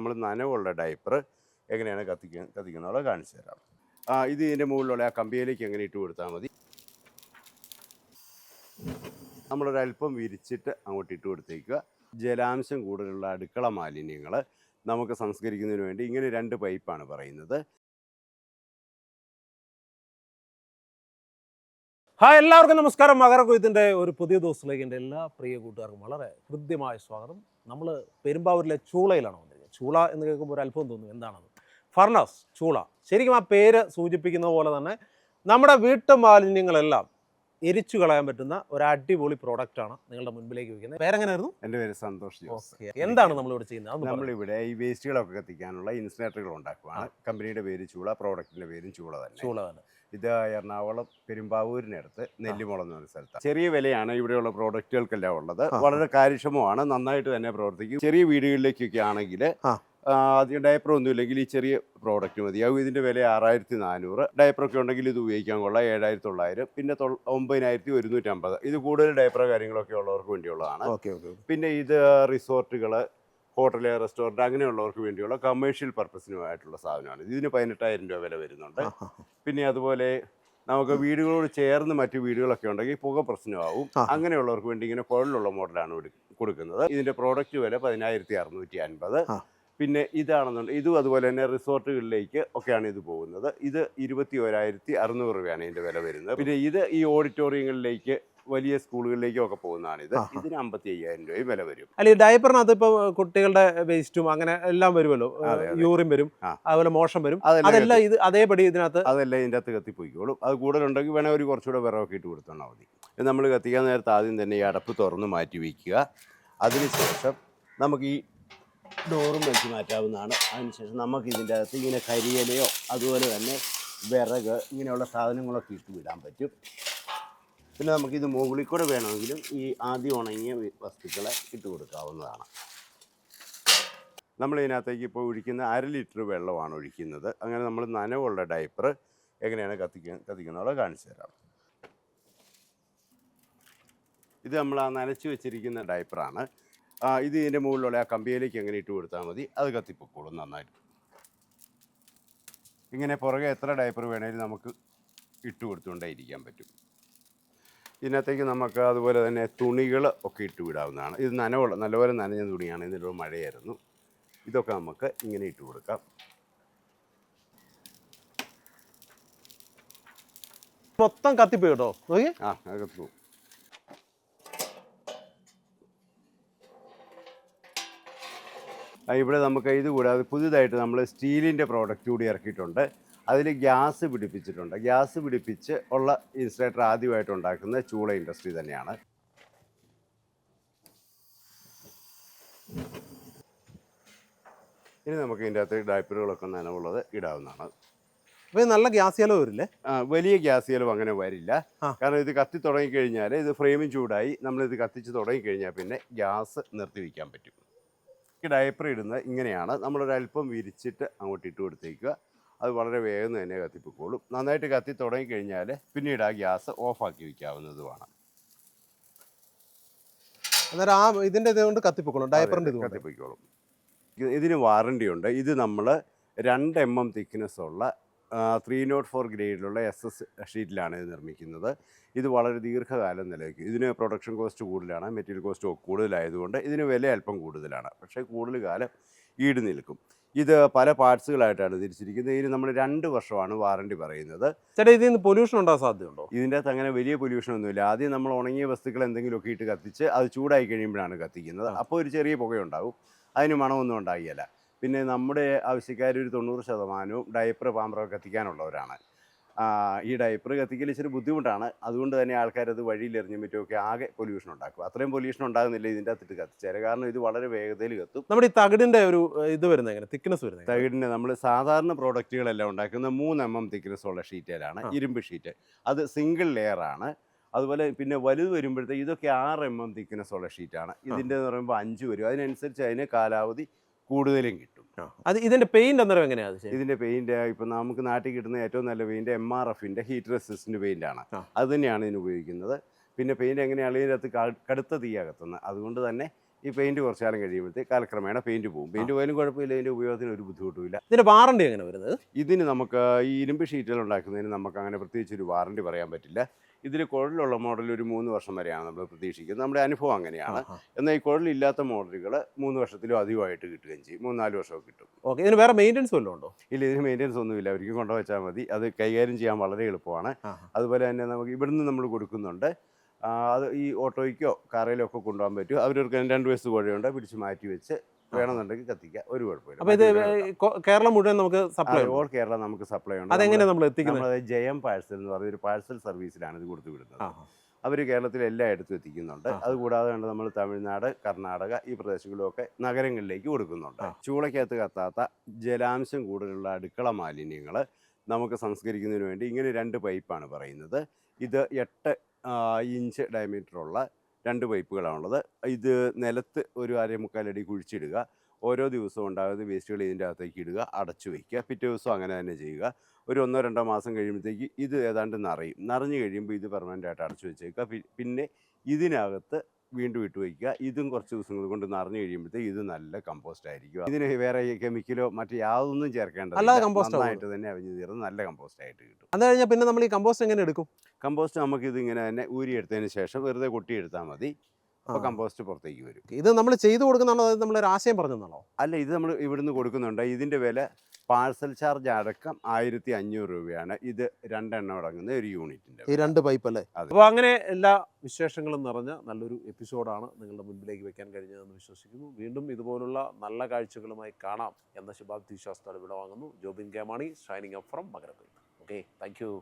നമ്മൾ നനവുള്ള ഡയപ്പർ എങ്ങനെയാണ് കത്തിക്കുന്നത് കാണിച്ചു തരാം. ഇത് ഇതിൻ്റെ മുകളിലുള്ള ആ കമ്പിയിലേക്ക് എങ്ങനെ ഇട്ട് കൊടുത്താൽ മതി. നമ്മളൊരല്പം വിരിച്ചിട്ട് അങ്ങോട്ട് ഇട്ട് കൊടുത്തേക്കുക. ജലാംശം കൂടുതലുള്ള അടുക്കള മാലിന്യങ്ങൾ നമുക്ക് സംസ്കരിക്കുന്നതിന് വേണ്ടി ഇങ്ങനെ 2 പൈപ്പാണ് പറയുന്നത്. ഹായ്, എല്ലാവർക്കും നമസ്കാരം. മകരക്കൊയ്ത്തിൻ്റെ ഒരു പുതിയ ദിവസത്തിലേക്ക് എൻ്റെ എല്ലാ പ്രിയ കൂട്ടുകാർക്കും വളരെ ഹൃദ്യമായ സ്വാഗതം. നമ്മൾ പെരുമ്പാവൂരിലെ ചൂളയിലാണ് വന്നിരിക്കുന്നത്. ചൂള എന്ന് കേൾക്കുമ്പോൾ ഒരു അല്പം തോന്നും, എന്താണത്? ഫർണസ് ചൂള. ശരിക്കും ആ പേര് സൂചിപ്പിക്കുന്ന പോലെ തന്നെ നമ്മുടെ വീട്ടു മാലിന്യങ്ങളെല്ലാം എരിച്ചു കളയാൻ പറ്റുന്ന ഒരു അടിപൊളി പ്രോഡക്റ്റാണ് നിങ്ങളുടെ മുൻപിലേക്ക് വയ്ക്കുന്നത്. പേരെങ്ങനെയായിരുന്നു? എൻ്റെ പേര് സന്തോഷ് ജോസ്. എന്താണ് നമ്മളിവിടെ ചെയ്യുന്നത്? നമ്മളിവിടെ ഈ വേസ്റ്റുകളൊക്കെ കത്തിക്കാനുള്ള ഇൻസിനറേറ്ററുകൾ ഉണ്ടാക്കുവാണ്. കമ്പനിയുടെ പേര് ചൂള, പ്രോഡക്റ്റിൻ്റെ പേരും ചൂള തന്നെ. ഇത് എറണാകുളം പെരുമ്പാവൂരിനടുത്ത് നെല്ലിമുളം എന്ന് പറഞ്ഞ സ്ഥലത്താണ്. ചെറിയ വിലയാണ് ഇവിടെയുള്ള പ്രോഡക്റ്റുകൾക്കെല്ലാം ഉള്ളത്. വളരെ കാര്യക്ഷമമാണ്, നന്നായിട്ട് തന്നെ പ്രവർത്തിക്കും. ചെറിയ വീടുകളിലേക്കൊക്കെ ആണെങ്കിൽ അധികം ഡയപ്പർ ഒന്നും ഇല്ലെങ്കിൽ ഈ ചെറിയ പ്രോഡക്റ്റ് മതിയാകും. ഇതിൻ്റെ വില 6400. ഡയപ്പറൊക്കെ ഉണ്ടെങ്കിൽ ഇത് ഉപയോഗിക്കാൻ കൊള്ളാം. 7900, പിന്നെ 9150. ഇത് കൂടുതൽ ഡയപ്പർ കാര്യങ്ങളൊക്കെ ഉള്ളവർക്ക് വേണ്ടിയുള്ളതാണ്. പിന്നെ ഇത് റിസോർട്ടുകൾ, ഹോട്ടൽ, റെസ്റ്റോറൻറ്റ് അങ്ങനെയുള്ളവർക്ക് വേണ്ടിയുള്ള കമേഴ്ഷ്യൽ പർപ്പസിനുമായിട്ടുള്ള സാധനമാണ്. ഇതിന് 18000 രൂപ വില വരുന്നുണ്ട്. പിന്നെ അതുപോലെ നമുക്ക് വീടുകളോട് ചേർന്ന് മറ്റു വീടുകളൊക്കെ ഉണ്ടെങ്കിൽ പുക പ്രശ്നമാവും. അങ്ങനെയുള്ളവർക്ക് വേണ്ടി ഇങ്ങനെ കുഴലുള്ള മോഡലാണ് കൊടുക്കുന്നത്. ഇതിൻ്റെ പ്രോഡക്റ്റ് വില 10650. പിന്നെ ഇതാണെന്നുണ്ട്, ഇതും അതുപോലെ തന്നെ റിസോർട്ടുകളിലേക്ക് ഒക്കെയാണ് ഇത് പോകുന്നത്. ഇത് 21600 രൂപയാണ് ഇതിൻ്റെ വില വരുന്നത്. പിന്നെ ഇത് ഈ ഓഡിറ്റോറിയങ്ങളിലേക്ക്, വലിയ സ്കൂളുകളിലേക്കും ഒക്കെ പോകുന്നതാണിത്. ഇതിന് 55000 രൂപയും വില വരും. അല്ല, ഈ ഡയപ്പറിനകത്ത് ഇപ്പോൾ കുട്ടികളുടെ വേസ്റ്റും അങ്ങനെ എല്ലാം വരുമല്ലോ, യൂറിൻ വരും, അതുപോലെ മോശം വരും, അതെല്ലാം ഇത് അതേപടി ഇതിനകത്ത് ഇതിൻ്റെ അകത്ത് കത്തിപ്പോയിക്കോളും. അത് കൂടുതലുണ്ടെങ്കിൽ വേണേൽ ഒരു കുറച്ചുകൂടെ വിറകൊക്കെ ഇട്ട് കൊടുത്താൽ മതി. നമ്മൾ കത്തിക്കാൻ നേരത്ത് ആദ്യം തന്നെ ഈ അടപ്പ് തുറന്ന് മാറ്റി വയ്ക്കുക. അതിനുശേഷം നമുക്ക് ഈ ഡോറും വെച്ച് മാറ്റാവുന്നതാണ്. അതിനുശേഷം നമുക്ക് ഇതിൻ്റെ അകത്ത് ഇങ്ങനെ കരിയിലയോ അതുപോലെ തന്നെ വിറക് ഇങ്ങനെയുള്ള സാധനങ്ങളൊക്കെ ഇട്ട് വിടാൻ പറ്റും. പിന്നെ നമുക്കിത് മുകളിൽ കൂടെ വേണമെങ്കിലും ഈ ആദ്യം ഉണങ്ങിയ വസ്തുക്കളെ ഇട്ട് കൊടുക്കാവുന്നതാണ്. നമ്മളിതിനകത്തേക്ക് ഇപ്പോൾ ഒഴിക്കുന്ന 1/2 ലിറ്റർ വെള്ളമാണ് ഒഴിക്കുന്നത്. അങ്ങനെ നമ്മൾ നനവുള്ള ഡയപ്പർ എങ്ങനെയാണ് കത്തിക്കുന്നത് കാണിച്ചു തരാം. ഇത് നമ്മൾ ആ നനച്ച് വെച്ചിരിക്കുന്ന ഡയപ്പറാണ്. ഇത് ഇതിൻ്റെ മുകളിലുള്ള ആ കമ്പിയിലേക്ക് എങ്ങനെ ഇട്ട് കൊടുത്താൽ മതി. അത് കത്തിപ്പൊക്കോളും നന്നായിട്ട്. ഇങ്ങനെ പുറകെ എത്ര ഡയപ്പർ വേണമെങ്കിലും നമുക്ക് ഇട്ട് കൊടുത്തുകൊണ്ടേയിരിക്കാൻ പറ്റും. ഇതിനകത്തേക്ക് നമുക്ക് അതുപോലെ തന്നെ തുണികൾ ഒക്കെ ഇട്ട് വിടാവുന്നതാണ്. ഇത് നല്ലപോലെ നനഞ്ഞ തുണിയാണ്. ഇതിലൂടെ മഴയായിരുന്നു. ഇതൊക്കെ നമുക്ക് ഇങ്ങനെ ഇട്ട് കൊടുക്കാം. മൊത്തം കത്തിപ്പോയി കേട്ടോ. അത് കത്തിപ്പോകും. ഇവിടെ നമുക്ക് ഇത് കൂടാതെ പുതിയതായിട്ട് നമ്മൾ സ്റ്റീലിൻ്റെ പ്രോഡക്റ്റ് കൂടി ഇറക്കിയിട്ടുണ്ട്. അതിൽ ഗ്യാസ് പിടിപ്പിച്ചിട്ടുണ്ട്. ഗ്യാസ് പിടിപ്പിച്ച് ഉള്ള ഇൻസുലേറ്റർ ആദ്യമായിട്ട് ഉണ്ടാക്കുന്ന ചൂള ഇൻഡസ്ട്രി തന്നെയാണ്. ഇനി നമുക്ക് ഇതിൻ്റെ അകത്ത് ഡയപ്പറുകളൊക്കെ നനവുള്ളത് ഇടാവുന്നതാണ്. അപ്പോൾ നല്ല ഗ്യാസ് ചെലവ് വരില്ലേ? വലിയ ഗ്യാസ് ചെലവ് അങ്ങനെ വരില്ല. കാരണം ഇത് കത്തി തുടങ്ങിക്കഴിഞ്ഞാൽ ഇത് ഫ്രെയിമും ചൂടായി നമ്മളിത് കത്തിച്ച് തുടങ്ങിക്കഴിഞ്ഞാൽ പിന്നെ ഗ്യാസ് നിർത്തി വയ്ക്കാൻ പറ്റും. ഈ ഡയപ്പർ ഇടുന്നത് ഇങ്ങനെയാണ്. നമ്മളൊരല്പം വിരിച്ചിട്ട് അങ്ങോട്ട് ഇട്ട് കൊടുത്തേക്കുക. അത് വളരെ വേഗം തന്നെ കത്തിപ്പോയിക്കോളും. നന്നായിട്ട് കത്തി തുടങ്ങിക്കഴിഞ്ഞാൽ പിന്നീട് ആ ഗ്യാസ് ഓഫാക്കി വയ്ക്കാവുന്നതുമാണ്. അന്നേരം ഇതിൻ്റെ ഇതുകൊണ്ട് കത്തിപ്പോയിക്കോളും, ഡയപ്പറിൻ്റെ ഇത് കത്തിപ്പോയിക്കോളും. ഇതിന് വാറണ്ടി ഉണ്ട്. ഇത് നമ്മൾ 2 mm തിക്നെസ്സുള്ള 304 ഗ്രേഡിലുള്ള SS ഷീറ്റിലാണ് ഇത് നിർമ്മിക്കുന്നത്. ഇത് വളരെ ദീർഘകാലം നിലനിൽക്കും. ഇതിന് പ്രൊഡക്ഷൻ കോസ്റ്റ് കൂടുതലാണ്, മെറ്റീരിയൽ കോസ്റ്റ് കൂടുതലായതുകൊണ്ട് ഇതിന് വില അല്പം കൂടുതലാണ്. പക്ഷേ കൂടുതൽ കാലം ഈട് നിൽക്കും. ഇത് പല പാർട്സുകളായിട്ടാണ് തിരിച്ചിരിക്കുന്നത്. ഇതിന് നമ്മൾ 2 വർഷമാണ് വാറണ്ടി പറയുന്നത്. ചേട്ടാ, ഇതിൽ നിന്ന് പൊല്യൂഷൻ ഉണ്ടാകാൻ സാധ്യതയുണ്ടോ? ഇതിൻ്റെ അകത്ത് അങ്ങനെ വലിയ പൊല്യൂഷൻ ഒന്നുമില്ല. ആദ്യം നമ്മൾ ഉണങ്ങിയ വസ്തുക്കൾ എന്തെങ്കിലുമൊക്കെ ഇട്ട് കത്തിച്ച് അത് ചൂടായി കഴിയുമ്പോഴാണ് കത്തിക്കുന്നത്. അപ്പോൾ ഒരു ചെറിയ പുകയുണ്ടാകും. അതിന് മണമൊന്നും ഉണ്ടാകില്ല. പിന്നെ നമ്മുടെ ആവശ്യക്കാർ ഒരു 90% ഡയപ്പർ, പാമ്പറൊക്കെ കത്തിക്കാനുള്ളവരാണ്. ഈ ഡയപ്പർ കത്തിക്കൽ ഇച്ചിരി ബുദ്ധിമുട്ടാണ്. അതുകൊണ്ട് തന്നെ ആൾക്കാരത് വഴിയിലെറിഞ്ഞും മറ്റുമൊക്കെ ആകെ പൊല്യൂഷൻ ഉണ്ടാക്കും. അത്രയും പൊല്യൂഷൻ ഉണ്ടാകുന്നില്ല ഇതിൻ്റെ അകത്തിട്ട് കത്തിച്ചേരെ. കാരണം ഇത് വളരെ വേഗതയിൽ കത്തും. നമ്മുടെ ഈ തകിടിൻ്റെ ഒരു ഇത് വരുന്നത് എങ്ങനെ, തിക്നെസ് വരുന്നത്? തകിടിൻ്റെ നമ്മൾ സാധാരണ പ്രോഡക്റ്റുകളെല്ലാം ഉണ്ടാക്കുന്നത് 3 mm തിക്നെസ്സുള്ള ഷീറ്റിലാണ്, ഇരുമ്പ് ഷീറ്റ്. അത് സിംഗിൾ ലെയറാണ്. അതുപോലെ പിന്നെ വലുത് വരുമ്പോഴത്തേക്ക് ഇതൊക്കെ 6 mm തിക്നെസ്സുള്ള ഷീറ്റാണ്. ഇതിൻ്റെ എന്ന് പറയുമ്പോൾ 5 വരും. അതിനനുസരിച്ച് അതിന് കാലാവധി കൂടുതലും കിട്ടും. അത് ഇതിൻ്റെ പെയിൻറ് അന്നേരം എങ്ങനെയാണ്? ഇതിൻ്റെ പെയിൻറ് ഇപ്പം നമുക്ക് നാട്ടിൽ കിട്ടുന്ന ഏറ്റവും നല്ല പെയിൻറ് MRFിൻ്റെ ഹീറ്റ് റെസിസ്റ്റൻ്റ് പെയിൻ്റാണ്. അത് തന്നെയാണ് ഇതിന് ഉപയോഗിക്കുന്നത്. പിന്നെ പെയിൻറ് എങ്ങനെയാണ് ഇതിനകത്ത് കടുത്ത തീയാണ് കത്തുന്നത്. അതുകൊണ്ട് തന്നെ ഈ പെയിൻറ്റ് കുറച്ച് കാലം കഴിയുമ്പോഴത്തേക്ക് കാലക്രമേണ പെയിൻറ്റ് പോകും. പെയിൻറ്റ് പോയാലും കുഴപ്പമില്ല, ഇതിൻ്റെ ഉപയോഗത്തിന് ഒരു ബുദ്ധിമുട്ടുമില്ല. ഇതിന്റെ വാറണ്ടി എങ്ങനെ വരുന്നത്? ഇതിന് നമുക്ക് ഈ ഇരുമ്പ് ഷീറ്റുകൾ ഉണ്ടാക്കുന്നതിന് നമുക്ക് അങ്ങനെ പ്രത്യേകിച്ച് ഒരു വാറണ്ടി പറയാൻ പറ്റില്ല. ഇതിൽ കുഴലുള്ള മോഡൽ ഒരു 3 വർഷം വരെയാണ് നമ്മൾ പ്രതീക്ഷിക്കുന്നത്. നമ്മുടെ അനുഭവം അങ്ങനെയാണ്. എന്നാൽ ഈ കുഴലില്ലാത്ത മോഡലുകൾ 3 വർഷത്തിലും അധികമായിട്ട് കിട്ടുകയും ചെയ്യും. 3-4 വർഷമൊക്കെ കിട്ടും. ഓക്കെ, ഇതിന് വേറെ മെയിൻ്റെനൻസ് വല്ലതും ഉണ്ടോ? ഇല്ല, ഇതിന് മെയിൻ്റെനൻസ് ഒന്നുമില്ല. അവർക്ക് കൊണ്ടുവച്ചാൽ മതി. അത് കൈകാര്യം ചെയ്യാൻ വളരെ എളുപ്പമാണ്. അതുപോലെ തന്നെ നമുക്ക് ഇവിടുന്ന് നമ്മൾ കൊടുക്കുന്നുണ്ട്. അത് ഈ ഓട്ടോയ്ക്കോ കാറിലോ ഒക്കെ കൊണ്ടുപോകാൻ പറ്റും. അവർക്ക് 2 വയസ്സ് കോഴയുണ്ട്, പിടിച്ച് മാറ്റി വെച്ച് വേണമെന്നുണ്ടെങ്കിൽ കത്തിക്കുക, ഒരു കുഴപ്പമില്ല. അപ്പോൾ ഇത് കേരളം മുഴുവൻ നമുക്ക് സപ്ലൈ ഓൾ കേരള നമുക്ക് സപ്ലൈ ഉണ്ട്. അതെങ്ങനെ നമ്മൾ എത്തിക്കുന്നത്? നമ്മളത് ജയം പാഴ്സൽ എന്ന് പറഞ്ഞ ഒരു പാഴ്സൽ സർവീസിലാണ് ഇത് കൊടുത്തു വിടുന്നത്. അവർ കേരളത്തിൽ എല്ലായിടത്തും എത്തിക്കുന്നുണ്ട്. അതുകൂടാതെ കണ്ട് നമ്മൾ തമിഴ്നാട്, കർണാടക ഈ പ്രദേശങ്ങളിലൊക്കെ നഗരങ്ങളിലേക്ക് കൊടുക്കുന്നുണ്ട്. ചൂളയ്ക്കകത്ത് കത്താത്ത ജലാംശം കൂടുതലുള്ള അടുക്കള മാലിന്യങ്ങൾ നമുക്ക് സംസ്കരിക്കുന്നതിന് വേണ്ടി ഇങ്ങനെ 2 പൈപ്പാണ് പറയുന്നത്. ഇത് 8 ഇഞ്ച് ഡയമീറ്ററുള്ള 2 പൈപ്പുകളാണുള്ളത്. ഇത് നിലത്ത് ഒരു 1/4 അടി കുഴിച്ചിടുക. ഓരോ ദിവസവും ഉണ്ടാകുന്ന വേസ്റ്റുകൾ ഇതിൻ്റെ അകത്തേക്ക് ഇടുക, അടച്ചു വയ്ക്കുക. പിറ്റേ ദിവസം അങ്ങനെ തന്നെ ചെയ്യുക. ഒരു 1-2 മാസം കഴിയുമ്പോഴത്തേക്ക് ഇത് ഏതാണ്ട് നിറഞ്ഞു കഴിയുമ്പോൾ ഇത് പെർമനൻ്റായിട്ട് അടച്ചു വെച്ചേക്കുക. പിന്നെ ഇതിനകത്ത് വീണ്ടും ഇട്ട് വയ്ക്കുക. ഇതും കുറച്ച് ദിവസങ്ങൾ കൊണ്ട് നിറഞ്ഞു കഴിയുമ്പോഴത്തേക്ക് ഇത് നല്ല കമ്പോസ്റ്റ് ആയിരിക്കും. ഇതിന് വേറെ കെമിക്കലോ മറ്റു യാതൊന്നും ചേർക്കേണ്ടതില്ല. നന്നായിട്ട് തന്നെ അവിഞ്ഞ് തീർന്ന് നല്ല കമ്പോസ്റ്റ് ആയിട്ട് കിട്ടും. അത് കഴിഞ്ഞാൽ പിന്നെ നമ്മൾ ഈ കമ്പോസ്റ്റ് എങ്ങനെ എടുക്കും? കമ്പോസ്റ്റ് നമുക്ക് ഇത് ഇങ്ങനെ തന്നെ ഊരിയെടുത്തതിന് ശേഷം വെറുതെ കൊട്ടിയെടുത്താൽ മതി. അപ്പോൾ കമ്പോസ്റ്റ് പുറത്തേക്ക് വരും. ഇത് നമ്മൾ ചെയ്തു കൊടുക്കുന്നതാണോ, അതായത് നമ്മളൊരു ആശയം പറഞ്ഞതാണോ? അല്ല, ഇത് നമ്മൾ ഇവിടുന്ന് കൊടുക്കുന്നുണ്ട്. ഇതിൻ്റെ വില പാഴ്സൽ ചാർജ് അടക്കം 1500 രൂപയാണ്. ഇത് 2 എണ്ണം അടങ്ങുന്ന ഒരു യൂണിറ്റിൻ്റെ, ഈ 2 പൈപ്പ് അല്ലേ? അപ്പോൾ അങ്ങനെ എല്ലാ വിശേഷങ്ങളും നിറഞ്ഞ നല്ലൊരു എപ്പിസോഡാണ് നിങ്ങളുടെ മുൻപിലേക്ക് വെക്കാൻ കഴിഞ്ഞതെന്ന് വിശ്വസിക്കുന്നു. വീണ്ടും ഇതുപോലുള്ള നല്ല കാഴ്ചകളുമായി കാണാം എന്ന ശുഭാപ്തി വിശ്വാസത്തോടെ വിടവാങ്ങുന്നു. Jobin K Mani, shining up from മകരക്കൊയ്ത്ത്. Okay, thank U.